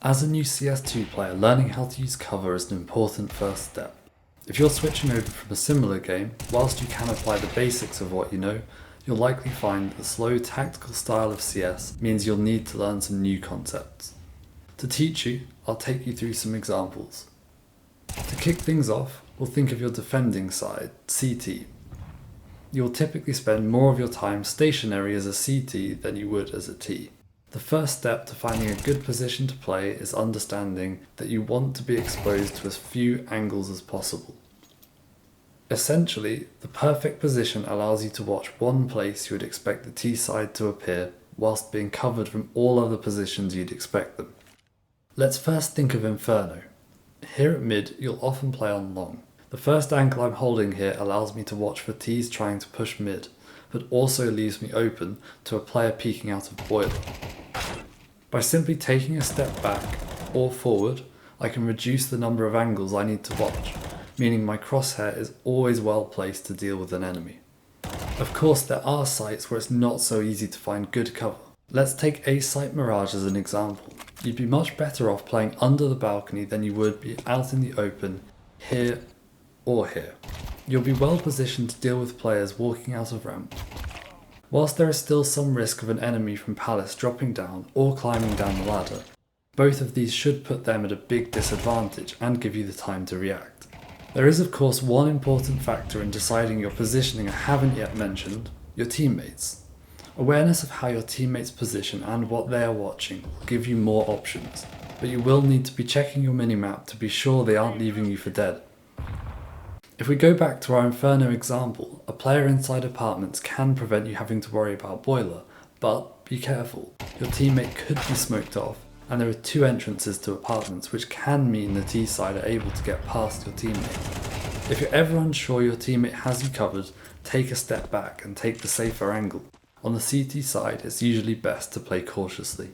As a new CS2 player, learning how to use cover is an important first step. If you're switching over from a similar game, whilst you can apply the basics of what you know, you'll likely find that the slow tactical style of CS means you'll need to learn some new concepts. To teach you, I'll take you through some examples. To kick things off, we'll think of your defending side, CT. You'll typically spend more of your time stationary as a CT than you would as a T. The first step to finding a good position to play is understanding that you want to be exposed to as few angles as possible. Essentially, the perfect position allows you to watch one place you would expect the T side to appear, whilst being covered from all other positions you'd expect them. Let's first think of Inferno. Here at mid, you'll often play on long. The first angle I'm holding here allows me to watch for Ts trying to push mid, but also leaves me open to a player peeking out of boiler. By simply taking a step back or forward, I can reduce the number of angles I need to watch, meaning my crosshair is always well placed to deal with an enemy. Of course, there are sites where it's not so easy to find good cover. Let's take A-Site Mirage as an example. You'd be much better off playing under the balcony than you would be out in the open, here or here. You'll be well positioned to deal with players walking out of ramp. Whilst there is still some risk of an enemy from Palace dropping down or climbing down the ladder, both of these should put them at a big disadvantage and give you the time to react. There is of course one important factor in deciding your positioning I haven't yet mentioned: your teammates. Awareness of how your teammates position and what they are watching will give you more options, but you will need to be checking your minimap to be sure they aren't leaving you for dead. If we go back to our Inferno example, a player inside apartments can prevent you having to worry about boiler, but be careful, your teammate could be smoked off, and there are two entrances to apartments, which can mean the T side are able to get past your teammate. If you're ever unsure your teammate has you covered, take a step back and take the safer angle. On the CT side, it's usually best to play cautiously.